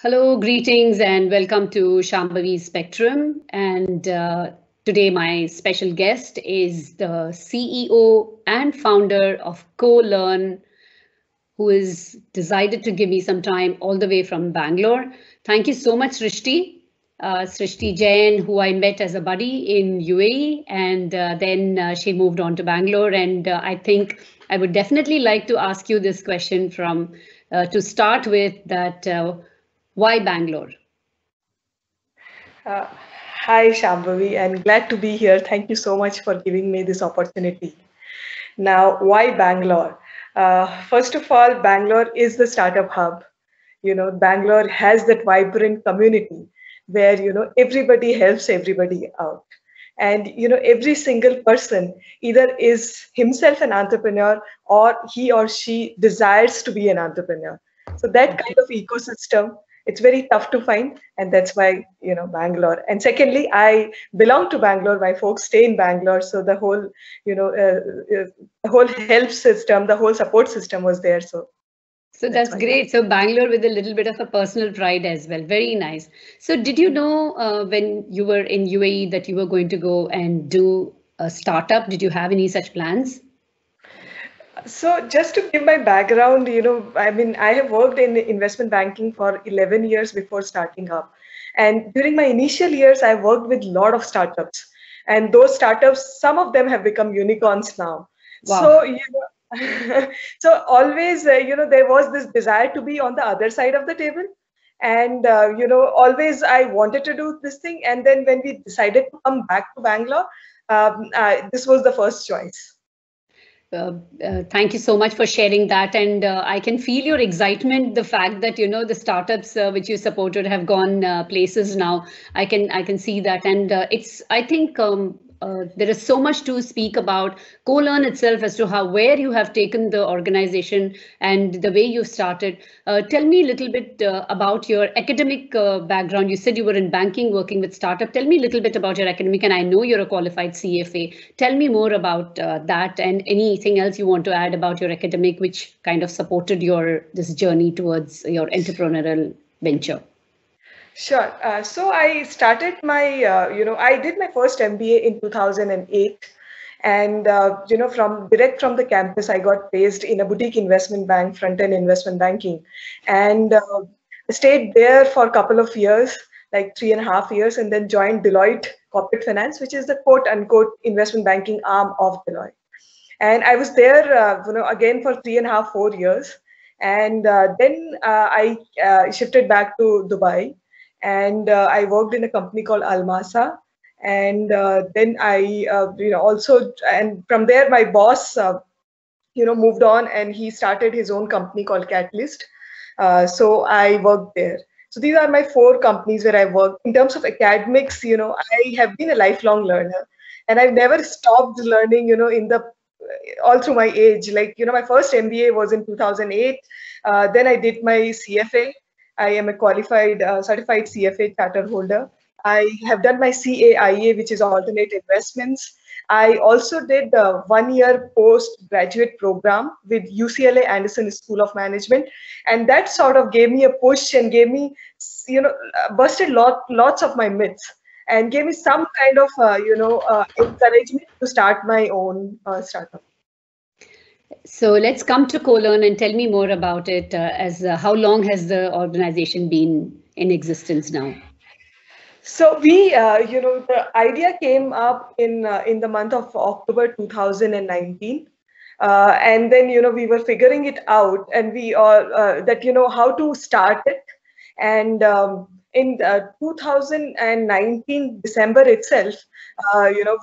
Hello, greetings, and welcome to Shambhavi Spectrum. And today, my special guest is the CEO and founder of CoLearn, who has decided to give me some time all the way from Bangalore. Thank you so much, Srishti. Srishti Jain, who I met as a buddy in UAE, and then she moved on to Bangalore. And I think I would definitely like to ask you this question from to start with that why Bangalore? Uh, Hi, Shambhavi, and glad to be here. Thank you so much for giving me this opportunity. Now, why Bangalore? First of all, Bangalore is the startup hub. Bangalore has that vibrant community where, everybody helps everybody out. And, every single person either is himself an entrepreneur or he or she desires to be an entrepreneur. So that kind of ecosystem, it's very tough to find, and that's why Bangalore. And secondly, I belong to Bangalore. My folks stay in Bangalore, so the whole help system, the whole support system was there. So So that's that's why. great. So Bangalore with a little bit of a personal pride as well. Very nice. So did you know when you were in UAE that you were going to go and do a startup? Did you have any such plans? So just to give my background, I mean, I have worked in investment banking for 11 years before starting up. And during my initial years, I worked with a lot of startups. And those startups, some of them have become unicorns now. Wow. So, so always, there was this desire to be on the other side of the table. And, always I wanted to do this thing. And then when we decided to come back to Bangalore, this was the first choice. Thank you so much for sharing that, and I can feel your excitement. The fact that the startups which you supported have gone places now. I can see that, and it's I think there is so much to speak about CoLearn itself as to how where you have taken the organization and the way you started. Tell me a little bit about your academic background. You said you were in banking working with startup. Tell me a little bit about your academic, and I know you're a qualified CFA. Tell me more about that and anything else you want to add about your academic, which kind of supported your this journey towards your entrepreneurial venture. Sure. So I started I did my first MBA in 2008. And, from direct from the campus, I got placed in a boutique investment bank, front-end investment banking. And I stayed there for a couple of years, like 3.5 years, and then joined Deloitte Corporate Finance, which is the quote unquote investment banking arm of Deloitte. And I was there, again for 3.5, 4 years. And then I shifted back to Dubai, and I worked in a company called Almasa. And then I, also, and from there, my boss, moved on, and he started his own company called Catalyst. So I worked there. So these are my four companies where I worked. In terms of academics, I have been a lifelong learner, and I've never stopped learning, in the all through my age. Like, my first MBA was in 2008. Then I did my CFA. I am a qualified, certified CFA charter holder. I have done my CAIA, which is alternate investments. I also did a 1 year postgraduate program with UCLA Anderson School of Management, and that sort of gave me a push and gave me, busted lots of my myths and gave me some kind of, encouragement to start my own startup. So let's come to CoLearn and tell me more about it. As how long has the organization been in existence now? So the idea came up in the month of October 2019, and then we were figuring it out, and we all that how to start it, and in 2019 December itself,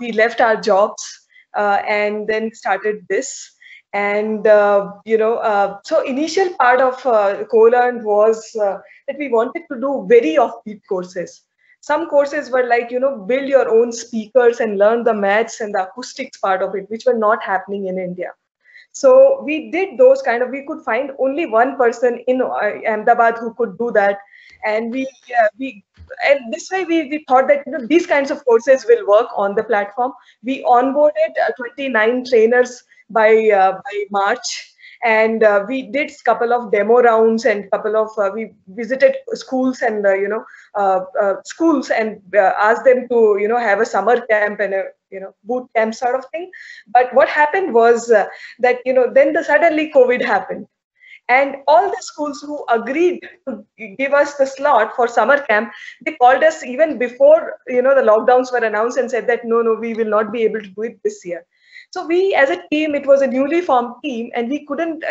we left our jobs and then started this. And so initial part of CoLearn was that we wanted to do very offbeat courses. Some courses were like, build your own speakers and learn the maths and the acoustics part of it, which were not happening in India. So we did those kind of, we could find only one person in Ahmedabad who could do that. And and this way we thought that, these kinds of courses will work on the platform. We onboarded 29 trainers by March. and we did couple of demo rounds and couple of we visited schools and schools and asked them to have a summer camp and a boot camp sort of thing. But what happened was that then suddenly COVID happened, and all the schools who agreed to give us the slot for summer camp, they called us even before the lockdowns were announced and said that no, we will not be able to do it this year. So we, as a team, it was a newly formed team, and we couldn't,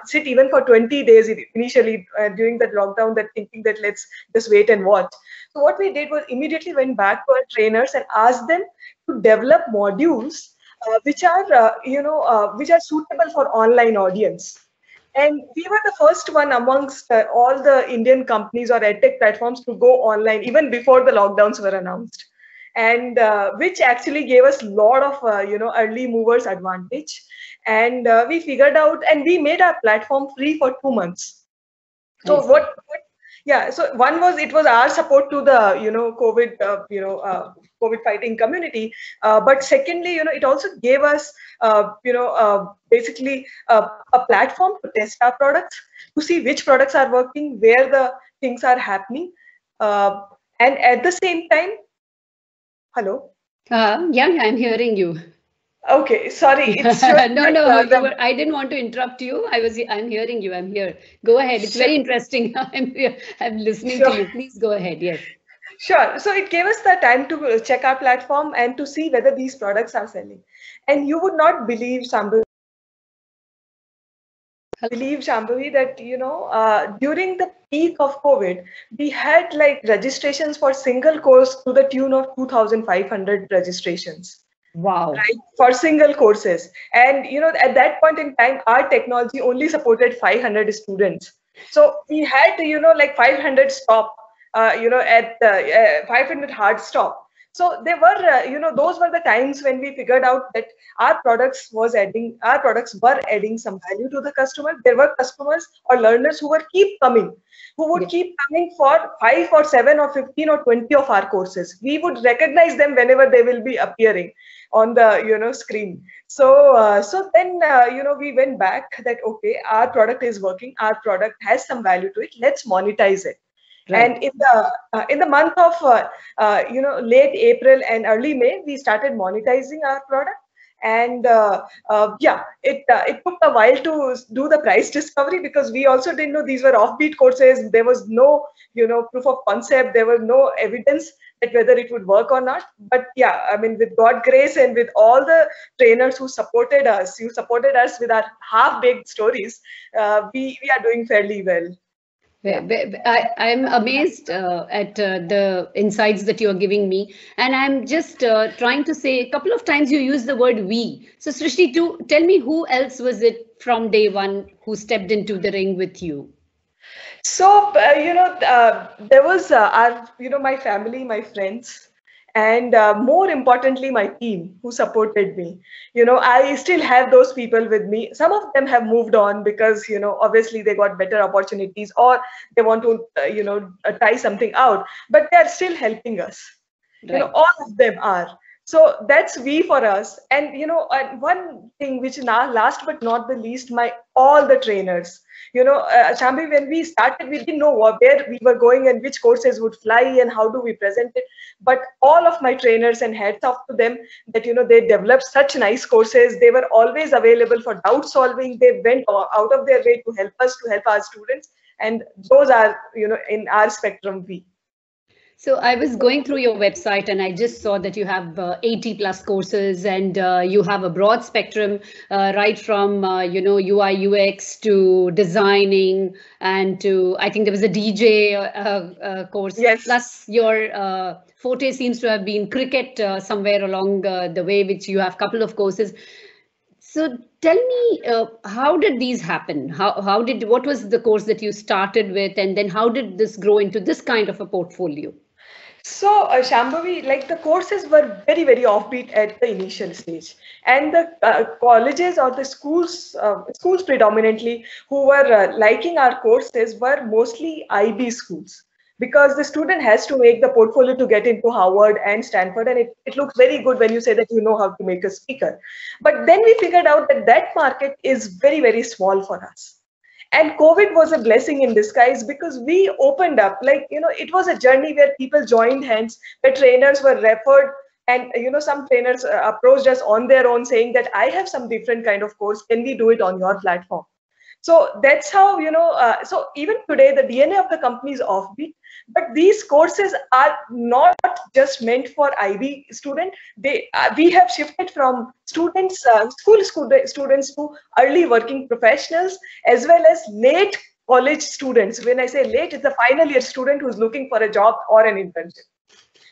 sit even for 20 days initially during that lockdown, that thinking that let's just wait and watch. So what we did was immediately went back to our trainers and asked them to develop modules which are, which are suitable for online audience. And we were the first one amongst all the Indian companies or edtech platforms to go online even before the lockdowns were announced, and which actually gave us a lot of early movers advantage. And we figured out, and we made our platform free for 2 months. So what yeah, so one was, it was our support to the COVID COVID fighting community, but secondly, it also gave us basically a platform to test our products, to see which products are working, where the things are happening, and at the same time, hello. Yeah, I'm hearing you. Okay, sorry. It's no, I didn't want to interrupt you. I'm hearing you. I'm here. Go ahead. It's very interesting. I'm here. I'm listening to you. Please go ahead. Yes. Sure. So it gave us the time to check our platform and to see whether these products are selling. And you would not believe, Shambhavi, that during the peak of COVID, we had like registrations for single course to the tune of 2,500 registrations. Wow. Right, for single courses. And at that point in time, our technology only supported 500 students. So we had like 500 stop, at 500 hard stop. So there were, those were the times when we figured out that our products were adding some value to the customer. There were customers or learners who would keep coming for 5 or 7 or 15 or 20 of our courses. We would recognize them whenever they will be appearing on the screen. So then we went back that, okay, our product is working, our product has some value to it, let's monetize it. Right. And in the month of late April and early May, we started monetizing our product. And it took a while to do the price discovery, because we also didn't know these were offbeat courses. There was no proof of concept. There was no evidence that whether it would work or not. But yeah, I mean, with God's grace and with all the trainers who supported us with our half-baked stories, we are doing fairly well. I'm amazed at the insights that you're giving me. And I'm just trying to say, a couple of times you use the word we. So Srishti, tell me, who else was it from day one who stepped into the ring with you? So, there was my family, my friends, and more importantly, my team who supported me. I still have those people with me. Some of them have moved on because, obviously they got better opportunities, or they want to, try something out, but they're still helping us. Right. All of them are. So that's we for us. And, one thing which now, last but not the least, all the trainers. Shambhavi, when we started, we didn't know where we were going and which courses would fly and how do we present it. But all of my trainers, and hats off to them, that, they developed such nice courses. They were always available for doubt solving. They went out of their way to help us, to help our students. And those are, in our spectrum, we. So I was going through your website and I just saw that you have 80 plus courses, and you have a broad spectrum, right from, UI, UX to designing, and to, I think there was a DJ course. Yes. Plus your forte seems to have been cricket somewhere along the way, which you have a couple of courses. So tell me, how did these happen? What was the course that you started with, and then how did this grow into this kind of a portfolio? So, Shambhavi, like, the courses were very, very offbeat at the initial stage, and the colleges or the schools predominantly who were liking our courses were mostly IB schools, because the student has to make the portfolio to get into Harvard and Stanford, and it looks very good when you say that you know how to make a speaker. But then we figured out that that market is very, very small for us. And COVID was a blessing in disguise, because we opened up, like, it was a journey where people joined hands, where trainers were referred, and some trainers approached us on their own saying that I have some different kind of course, can we do it on your platform? So that's how, so even today, the DNA of the company is offbeat, but these courses are not just meant for IB student. We have shifted from students, students to early working professionals, as well as late college students. When I say late, it's a final year student who's looking for a job or an internship.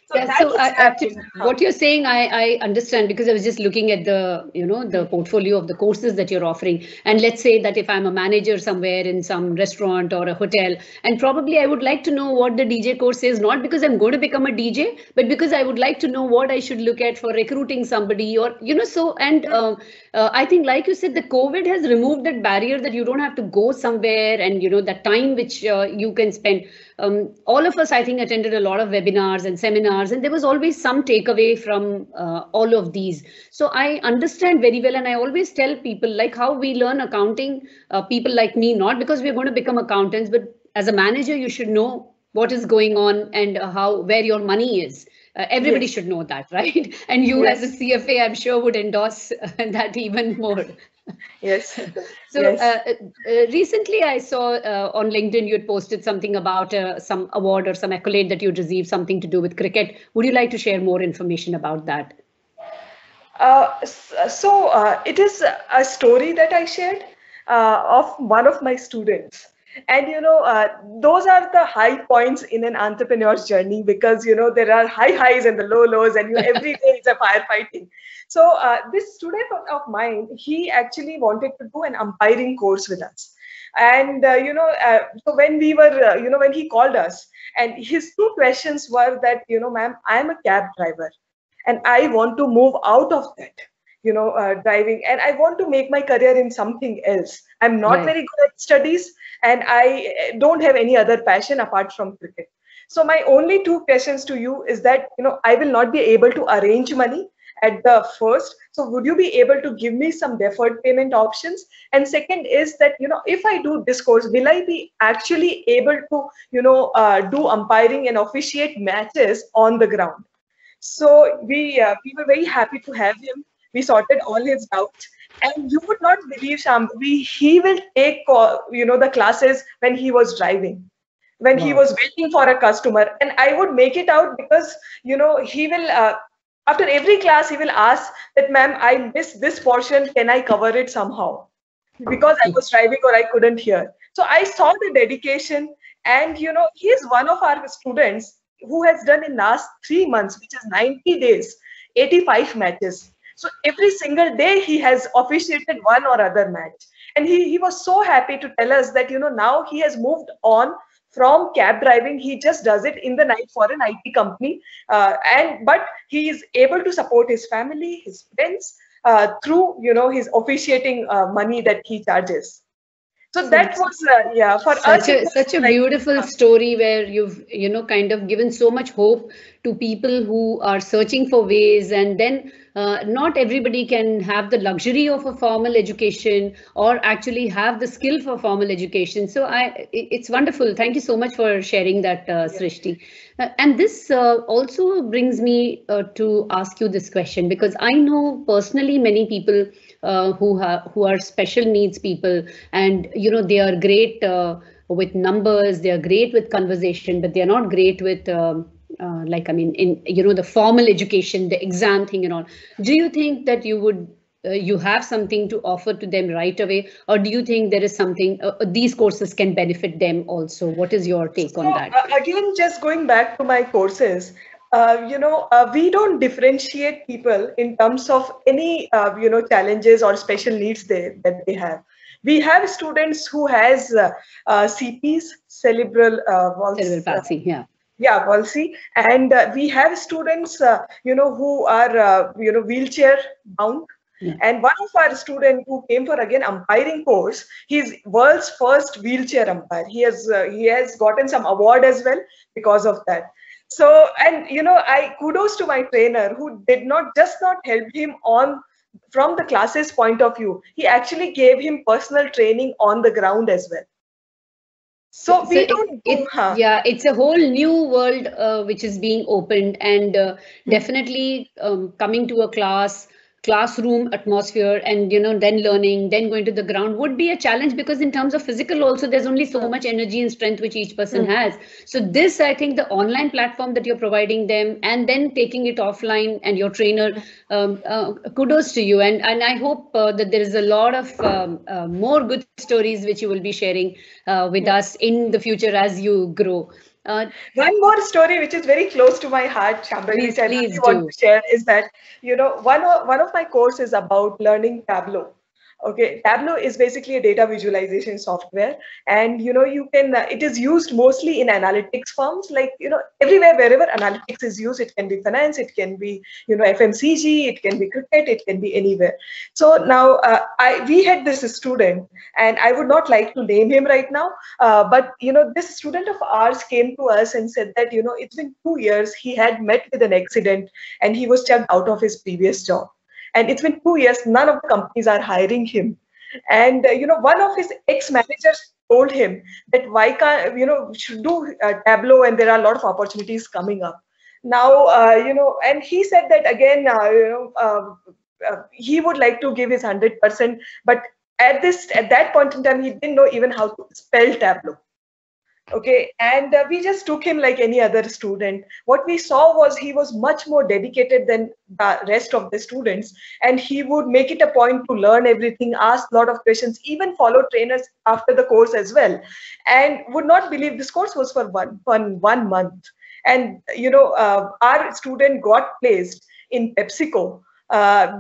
So, yeah, so actually, what you're saying, I understand, because I was just looking at the, the portfolio of the courses that you're offering. And let's say that if I'm a manager somewhere in some restaurant or a hotel, and probably I would like to know what the DJ course is, not because I'm going to become a DJ, but because I would like to know what I should look at for recruiting somebody, or, so, and I think, like you said, the COVID has removed that barrier that you don't have to go somewhere, and, that time which you can spend. All of us, I think, attended a lot of webinars and seminars, and there was always some takeaway from all of these. So I understand very well, and I always tell people, like how we learn accounting, people like me, not because we're going to become accountants, but as a manager, you should know what is going on and where your money is. Everybody yes. should know that, right? And you yes. as a CFA, I'm sure, would endorse that even more. Yes. So yes. Recently I saw on LinkedIn you had posted something about some award or some accolade that you'd received, something to do with cricket. Would you like to share more information about that? It is a story that I shared of one of my students. And, those are the high points in an entrepreneur's journey, because, there are high highs and the low lows, and every day is a firefighting. So this student of mine, he actually wanted to do an umpiring course with us. And, so when we were, when he called us, and his two questions were that, ma'am, I'm a cab driver and I want to move out of that. Driving, and I want to make my career in something else. I'm not very good at studies, and I don't have any other passion apart from cricket. So my only two questions to you is that, I will not be able to arrange money at the first. So would you be able to give me some deferred payment options? And second is that, if I do this course, will I be actually able to, do umpiring and officiate matches on the ground? So we were very happy to have him. We sorted all his doubts, and you would not believe, Sham, he will take the classes when he was driving, when he was waiting for a customer, and I would make it out, because he will after every class he will ask that, ma'am, I missed this portion, can I cover it somehow, because I was driving or I couldn't hear. So I saw the dedication, and he is one of our students who has done in last 3 months, which is 90 days, 85 matches. So every single day he has officiated one or other match. And he was so happy to tell us that, now he has moved on from cab driving. He just does it in the night for an IT company. But he is able to support his family, his friends, through, his officiating money that he charges. So that was, for us. Such a beautiful story, where you've, kind of given so much hope to people who are searching for ways, and then not everybody can have the luxury of a formal education or actually have the skill for formal education. So it's wonderful. Thank you so much for sharing that, Srishti. And this also brings me to ask you this question, because I know personally many people who are special needs people, and they are great with numbers, they are great with conversation, but they are not great with in the formal education, the exam thing and all. Do you think that you have something to offer to them right away, or do you think there is something these courses can benefit them also? What is your take on that? Again, just going back to my courses, we don't differentiate people in terms of any challenges or special needs that they have. We have students who has CPs, cerebral palsy, palsy, and we have students who are wheelchair bound. Yeah. And one of our students who came for again umpiring course, he's world's first wheelchair umpire. He has gotten some award as well because of that. So, and I kudos to my trainer who did not help him on from the classes point of view. He actually gave him personal training on the ground as well. So we don't do, huh? Yeah, it's a whole new world which is being opened, and definitely coming to a classroom atmosphere, and then learning, then going to the ground would be a challenge, because in terms of physical also there's only so much energy and strength which each person has. So this, I think, the online platform that you're providing them, and then taking it offline, and your trainer, kudos to you, and I hope that there is a lot of more good stories which you will be sharing with us in the future as you grow. One more story which is very close to my heart, Shambhavi, which I really want to share is that, one of my courses about learning Tableau. Okay, Tableau is basically a data visualization software, and you can it is used mostly in analytics firms, like everywhere wherever analytics is used. It can be finance, it can be FMCG, it can be cricket, it can be anywhere. So now we had this student, and I would not like to name him right now, but this student of ours came to us and said that it's been 2 years. He had met with an accident, and he was chucked out of his previous job. And it's been 2 years, none of the companies are hiring him. And one of his ex-managers told him that why can't we should do Tableau, and there are a lot of opportunities coming up now. And he said that again, he would like to give his 100%, but at that point in time, he didn't know even how to spell Tableau. Okay, and we just took him like any other student. What we saw was he was much more dedicated than the rest of the students, and he would make it a point to learn everything, ask a lot of questions, even follow trainers after the course as well, and would not believe this course was for one month. And our student got placed in PepsiCo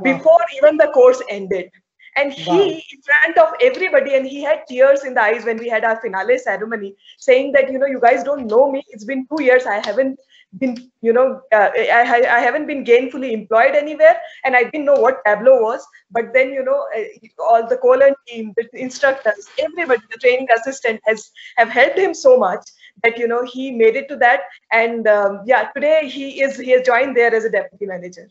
before even the course ended. And he, in front of everybody, and he had tears in the eyes when we had our finale ceremony, saying that, you guys don't know me. It's been 2 years. I haven't been, I haven't been gainfully employed anywhere, and I didn't know what Tableau was. But then, all the Colon team, the instructors, everybody, the training assistant have helped him so much that, he made it to that. And today he has joined there as a deputy manager.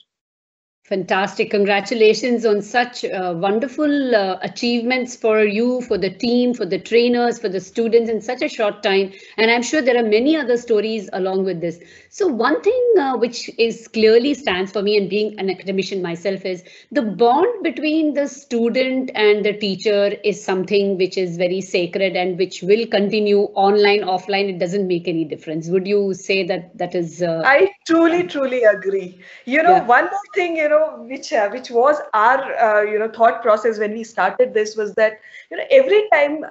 Fantastic. Congratulations on such wonderful achievements for you, for the team, for the trainers, for the students in such a short time. And I'm sure there are many other stories along with this. So one thing which is clearly stands for me, and being an academician myself, is the bond between the student and the teacher is something which is very sacred and which will continue online, offline. It doesn't make any difference. Would you say that is? I truly agree. One more thing, which was our thought process when we started this was that every time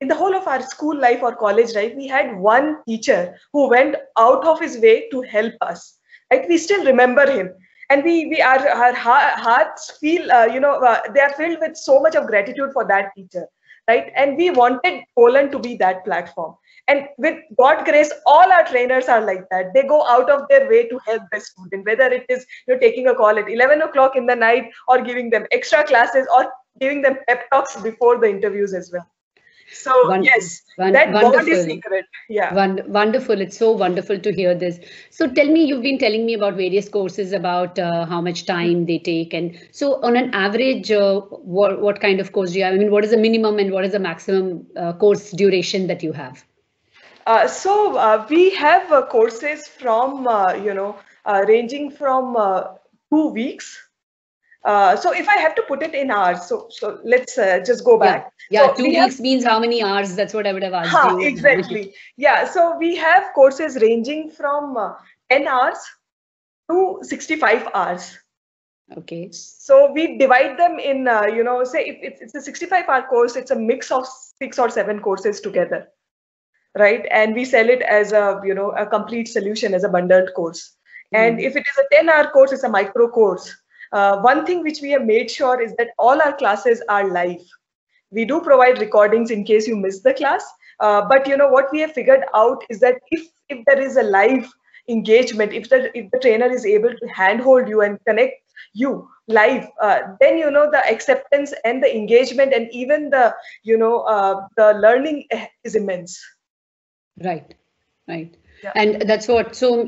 in the whole of our school life or college life, we had one teacher who went out of his way to help us. Like, we still remember him, and our hearts feel they are filled with so much of gratitude for that teacher, right? And we wanted Poland to be that platform. And with God grace, all our trainers are like that. They go out of their way to help the student, whether it is taking a call at 11 o'clock in the night, or giving them extra classes, or giving them pep talks before the interviews as well. So yes, that bond is secret. Yeah. Wonderful. It's so wonderful to hear this. So tell me, you've been telling me about various courses, about how much time they take. And so on an average, what kind of course do you have? I mean, what is the minimum and what is the maximum course duration that you have? So we have courses from, ranging from 2 weeks. So if I have to put it in hours, so let's just go back. Yeah, so 2 weeks means how many hours? That's what I would have asked you. Exactly. Yeah, so we have courses ranging from 10 hours to 65 hours. Okay. So we divide them in, say if it's a 65-hour course, it's a mix of 6 or 7 courses together, right? And we sell it as a complete solution, as a bundled course. And if it is a 10-hour course, it's a micro course. One thing which we have made sure is that all our classes are live. We do provide recordings in case you miss the class. But what we have figured out is that if there is a live engagement, if the trainer is able to handhold you and connect you live, then the acceptance and the engagement and even the the learning is immense. Right, right. Yeah. And that's what, so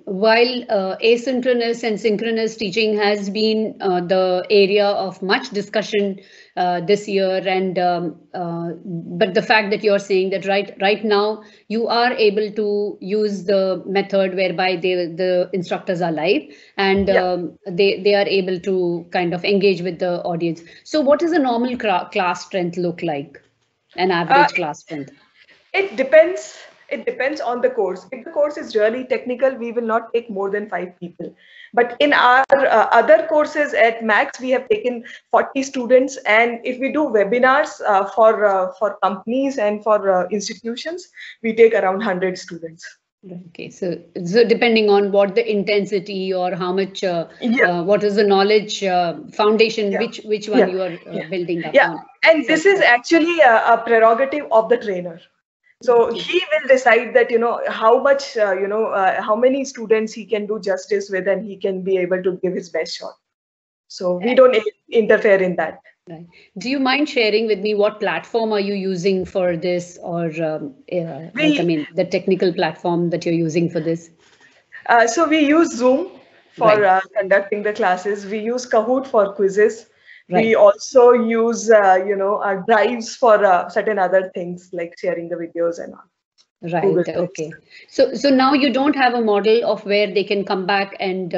while asynchronous and synchronous teaching has been the area of much discussion this year, and but the fact that you're saying that right now you are able to use the method whereby the instructors are live, and they are able to kind of engage with the audience. So what does a normal class strength look like? An average class strength? It depends. It depends on the course. If the course is really technical, we will not take more than 5 people. But in our other courses at Max, we have taken 40 students. And if we do webinars for companies and for institutions, we take around 100 students. Okay, so depending on what the intensity or how much, what is the knowledge foundation, which one you are building up on. And this is actually a prerogative of the trainer. So he will decide that, how much, how many students he can do justice with, and he can be able to give his best shot. So we don't interfere in that. Right. Do you mind sharing with me what platform are you using for this, or the technical platform that you're using for this? So we use Zoom for conducting the classes. We use Kahoot for quizzes. Right. We also use, our drives for certain other things like sharing the videos and all. Right. Okay. So now you don't have a model of where they can come back and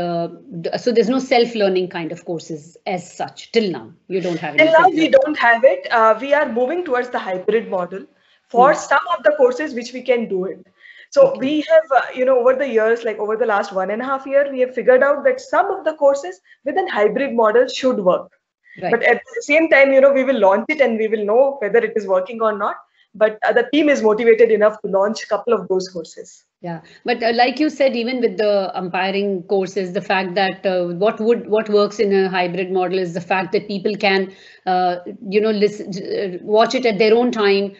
so there's no self-learning kind of courses as such till now. You don't have it. Till now we don't have it. We are moving towards the hybrid model for some of the courses which we can do it. So we have, over the years, like over the last 1.5 years, we have figured out that some of the courses with a hybrid model should work. Right. But at the same time, we will launch it and we will know whether it is working or not. But the team is motivated enough to launch a couple of those courses. Yeah, but like you said, even with the umpiring courses, the fact that what works in a hybrid model is the fact that people can, listen, watch it at their own time.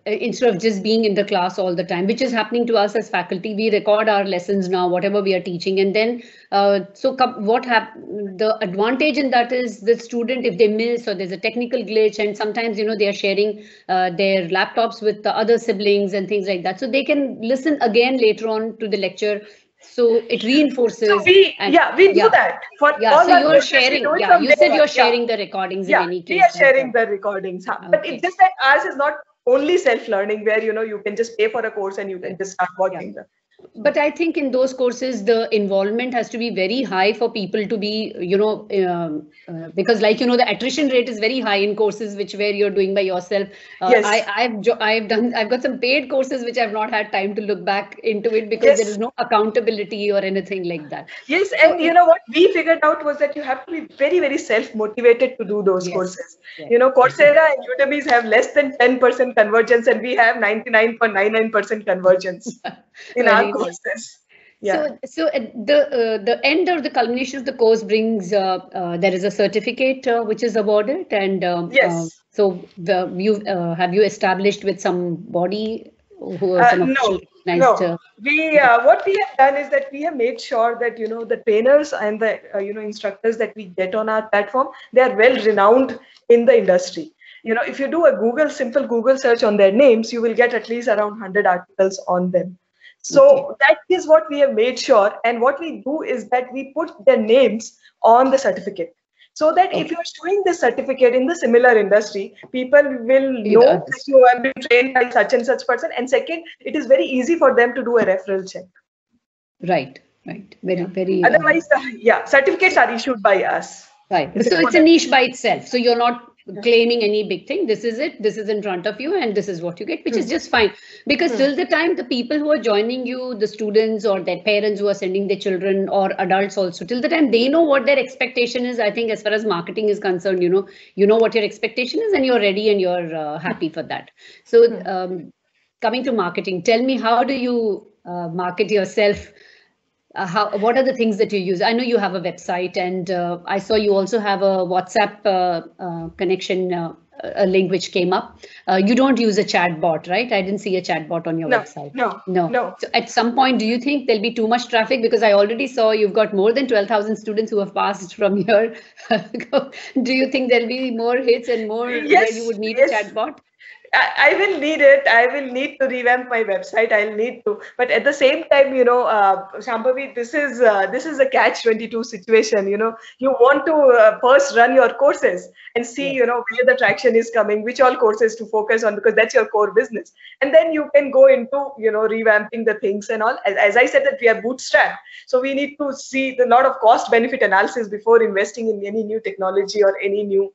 Instead of just being in the class all the time, which is happening to us as faculty. We record our lessons now, whatever we are teaching, and then the advantage in that is the student, if they miss or there's a technical glitch, and sometimes they are sharing their laptops with the other siblings and things like that, so they can listen again later on to the lecture. So it reinforces. So we do that for all. So you're sharing. Yeah, you said you're sharing the recordings in any case. We are sharing the recordings, but it's just that ours is not only self-learning where you can just pay for a course and you can just start watching them. But I think in those courses, the involvement has to be very high for people to be, because the attrition rate is very high in courses where you're doing by yourself. Yes. I've got some paid courses which I've not had time to look back into it because there is no accountability or anything like that. Yes, and what we figured out was that you have to be very, very self-motivated to do those courses. Yes. Coursera and Udemy have less than 10% convergence, and we have 99.99% convergence in our courses. So at the end or the culmination of the course brings there is a certificate which is awarded, and so have you established with some body who are some no. We what we have done is that we have made sure that the trainers and the instructors that we get on our platform, they are well renowned in the industry. If you do a simple Google search on their names, you will get at least around 100 articles on them. So that is what we have made sure. And what we do is that we put their names on the certificate, so that if you're doing this certificate in the similar industry, people will know that you have been trained by such and such person. And second, it is very easy for them to do a referral check. Right. Very. Otherwise, certificates are issued by us. Right. So it's a niche by itself. So you're not claiming any big thing. This is it. This is in front of you, and this is what you get, which is just fine. Because till the time the people who are joining you, the students or their parents who are sending their children, or adults also, till the time they know what their expectation is, I think as far as marketing is concerned, you know what your expectation is, and you're ready and you're happy for that. So coming to marketing, tell me, how do you market yourself? What are the things that you use? I know you have a website, and I saw you also have a WhatsApp connection a link which came up. You don't use a chat bot, right? I didn't see a chat bot on your No, website. no, No. no. So at some point, do you think there'll be too much traffic? Because I already saw you've got more than 12,000 students who have passed from here. Do you think there'll be more hits and more where you would need a chat bot? I will need it. I will need to revamp my website. I'll need to, but at the same time, Shambhavi, this is a catch-22 situation. You want to first run your courses and see, Yes. Where the traction is coming, which all courses to focus on, because that's your core business. And then you can go into, revamping the things and all. As I said, that we are bootstrapped, so we need to see the lot of cost-benefit analysis before investing in any new technology or any new,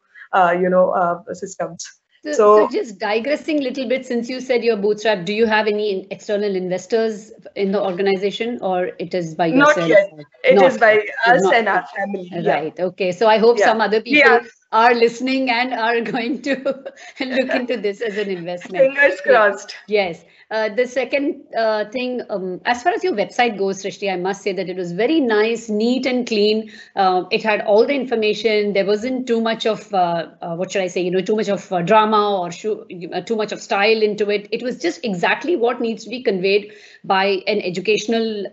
systems. So just digressing a little bit, since you said you're bootstrapped, do you have any external investors in the organization, or it is by yourself? Not yet. It is by us and our family. Right. Yeah. Okay. So I hope some other people are listening and are going to look into this as an investment. Fingers crossed. Yes. The second thing, as far as your website goes, Srishti, I must say that it was very nice, neat and clean. It had all the information. There wasn't too much of, what should I say, too much of drama or too much of style into it. It was just exactly what needs to be conveyed by an educational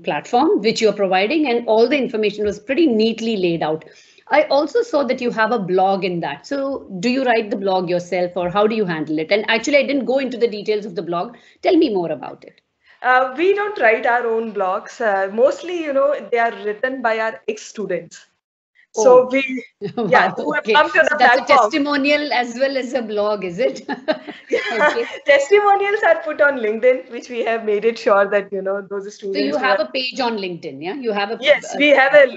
platform, which you're providing. And all the information was pretty neatly laid out. I also saw that you have a blog in that. So do you write the blog yourself, or how do you handle it? And actually, I didn't go into the details of the blog. Tell me more about it. We don't write our own blogs. Mostly, they are written by our ex-students. So who have come to the platform. That's a testimonial as well as a blog, is it? Okay. Testimonials are put on LinkedIn, which we have made it sure that, those students. So you have a page on LinkedIn, yeah? You have a Yes, we have a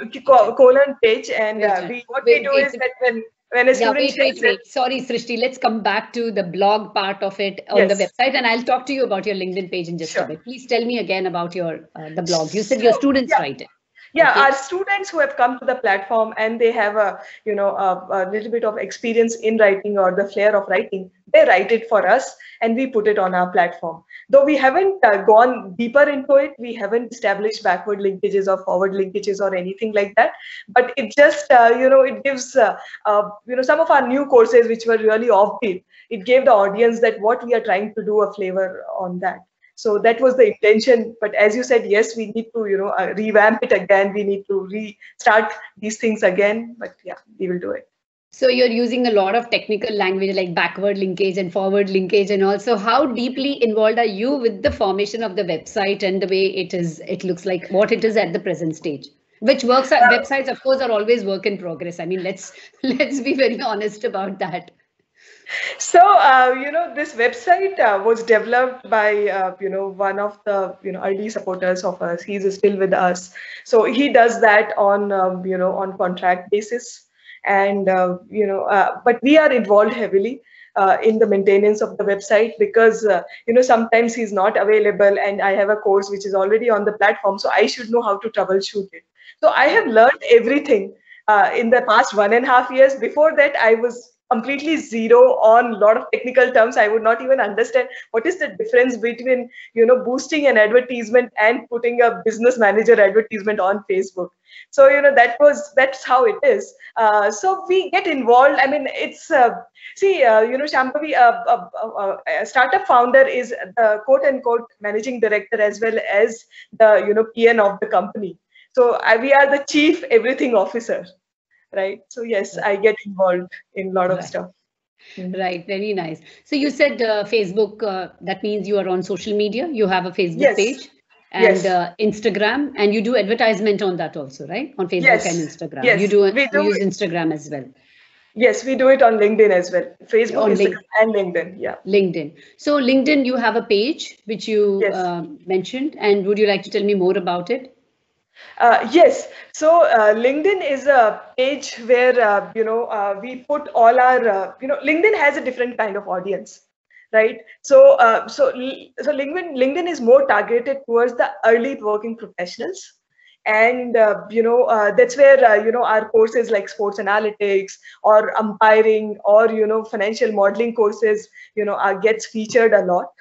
colon page, and what we do is that when a student wait. Sorry, Srishti, let's come back to the blog part of it on the website, and I'll talk to you about your LinkedIn page in just a bit. Please tell me again about your the blog. You said your students write it. Yeah, okay. Our students who have come to the platform and they have a little bit of experience in writing or the flair of writing, they write it for us and we put it on our platform. Though we haven't gone deeper into it, we haven't established backward linkages or forward linkages or anything like that. But it just it gives some of our new courses which were really offbeat. It gave the audience that what we are trying to do a flavor on that. So that was the intention. But as you said, yes, we need to, revamp it again. We need to restart these things again. But yeah, we will do it. So you're using a lot of technical language like backward linkage and forward linkage, and also how deeply involved are you with the formation of the website and the way it looks like what it is at the present stage? Which websites, of course, are always work in progress. I mean, let's be very honest about that. So, this website was developed by, one of the, early supporters of us. He's still with us. So he does that on, on contract basis. And, but we are involved heavily in the maintenance of the website because, sometimes he's not available and I have a course which is already on the platform. So I should know how to troubleshoot it. So I have learned everything in the past 1.5 years. Before that, I was completely zero on a lot of technical terms. I would not even understand what is the difference between, boosting an advertisement and putting a business manager advertisement on Facebook. So, that's how it is. So we get involved. I mean, it's, Shambhavi, a startup founder is the quote unquote managing director as well as the, PN of the company. So we are the chief everything officer. Right. So yes, I get involved in a lot of stuff. Right. Very nice. So you said Facebook, that means you are on social media. You have a Facebook page and Instagram, and you do advertisement on that also, right? On Facebook and Instagram. Yes. You use Instagram as well. Yes, we do it on LinkedIn as well. Facebook, Instagram, and LinkedIn. Yeah. LinkedIn. So LinkedIn, you have a page which you mentioned, and would you like to tell me more about it? Yes. So LinkedIn is a page where, we put all our, LinkedIn has a different kind of audience, right? So, LinkedIn is more targeted towards the early working professionals. And, that's where, our courses like sports analytics or umpiring or, financial modeling courses, gets featured a lot.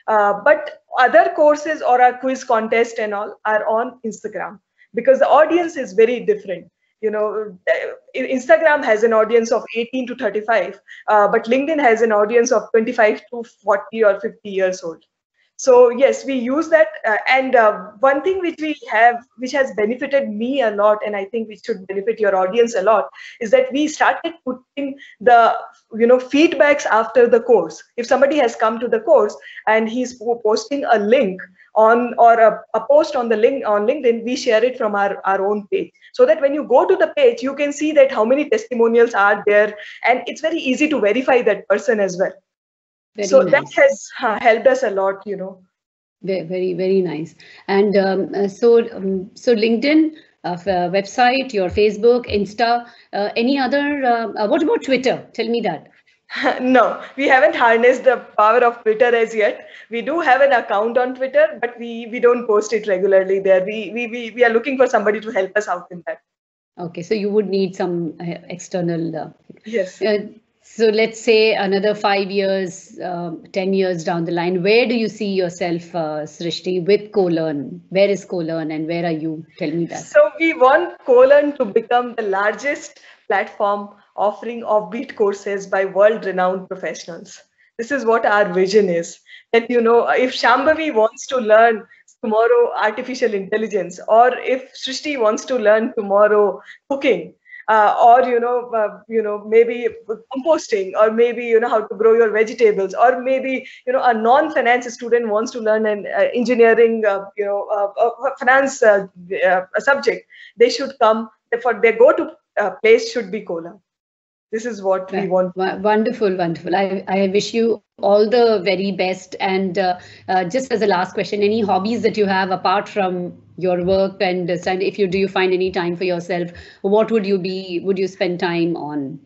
But other courses or our quiz contest and all are on Instagram, because the audience is very different. Instagram has an audience of 18 to 35, but LinkedIn has an audience of 25 to 40 or 50 years old. So yes, we use that. And one thing which we have, which has benefited me a lot, and I think which should benefit your audience a lot, is that we started putting the feedbacks after the course. If somebody has come to the course and he's posting a link on, or a post on the link on LinkedIn, we share it from our own page, so that when you go to the page, you can see that how many testimonials are there, and it's very easy to verify that person as well. So nice. That has helped us a lot, Very, very nice. And so LinkedIn, website, your Facebook, Insta, any other, what about Twitter? Tell me that. No, we haven't harnessed the power of Twitter as yet. We do have an account on Twitter, but we don't post it regularly there. We are looking for somebody to help us out in that. Okay, so you would need some external. Yes. So let's say another 5 years, 10 years down the line, where do you see yourself, Srishti, with CoLearn? Where is CoLearn and where are you? Tell me that. So we want CoLearn to become the largest platform offering offbeat courses by world-renowned professionals. This is what our vision is. That, if Shambhavi wants to learn tomorrow artificial intelligence, or if Srishti wants to learn tomorrow cooking, or maybe composting, or maybe how to grow your vegetables, or maybe a non-finance student wants to learn an engineering finance subject, they should come. For their go-to place should be CoLearn. This is what we want. Wonderful, wonderful. I wish you all the very best. And just as a last question, any hobbies that you have apart from your work, and if you do you find any time for yourself, what would you spend time on?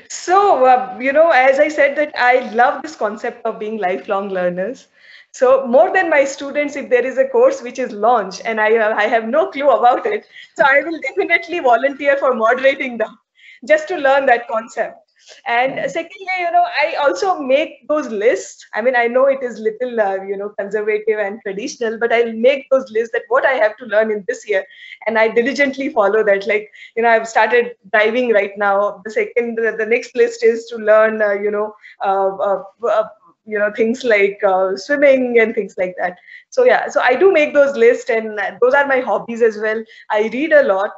So, as I said, that I love this concept of being lifelong learners. So more than my students, if there is a course which is launched and I have no clue about it, so I will definitely volunteer for moderating them, just to learn that concept. And secondly, I also make those lists. I mean, I know it is little, conservative and traditional, but I'll make those lists that what I have to learn in this year, and I diligently follow that. Like, I've started diving right now. The next list is to learn, things like swimming and things like that. So yeah, so I do make those lists, and those are my hobbies as well. I read a lot.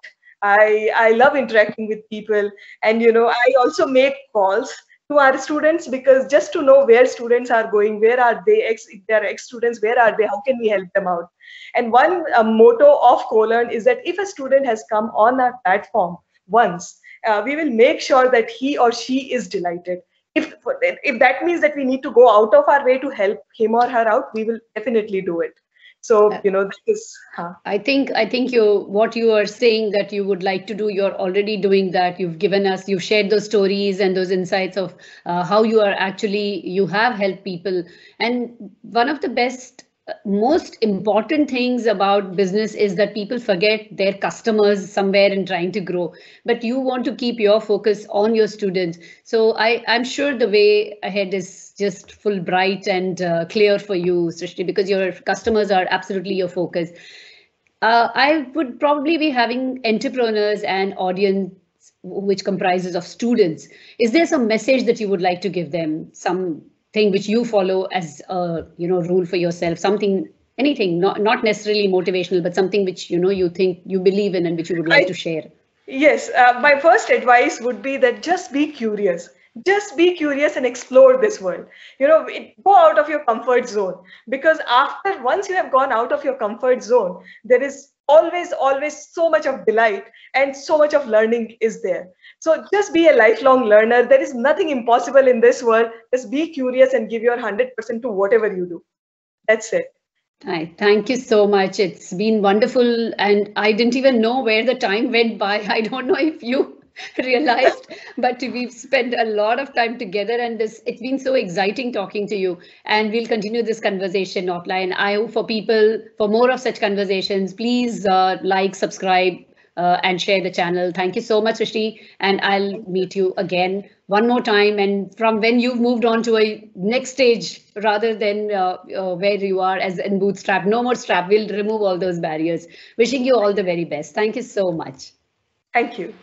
I love interacting with people, and I also make calls to our students, because just to know where students are going, where are they, if they are ex-students, where are they, how can we help them out. And one motto of CoLearn is that if a student has come on our platform once, we will make sure that he or she is delighted. If that means that we need to go out of our way to help him or her out, we will definitely do it. So, that is. I think what you are saying that you would like to do, you're already doing that. You've shared those stories and those insights of how you have helped people. And one of the most important things about business is that people forget their customers somewhere in trying to grow, but you want to keep your focus on your students. So I'm sure the way ahead is just full bright and clear for you, Srishti, because your customers are absolutely your focus. I would probably be having entrepreneurs and audience which comprises of students. Is there some message that you would like to give them? Something which you follow as a rule for yourself, anything, not necessarily motivational, but something which you think you believe in and which you would like to share? Yes, my first advice would be that just be curious. Just be curious and explore this world. Go out of your comfort zone, because once you have gone out of your comfort zone, there is always so much of delight and so much of learning is there. So just be a lifelong learner. There is nothing impossible in this world. Just be curious and give your 100% to whatever you do. That's it. Thank you so much. It's been wonderful. And I didn't even know where the time went by. I don't know if you realized, but we've spent a lot of time together, and it's been so exciting talking to you, and we'll continue this conversation offline. I hope for more of such conversations, please like, subscribe, and share the channel. Thank you so much, Srishti, and I'll meet you again one more time, and from when you've moved on to a next stage rather than where you are as in Bootstrap. No more strap. We'll remove all those barriers. Wishing you all the very best. Thank you so much. Thank you.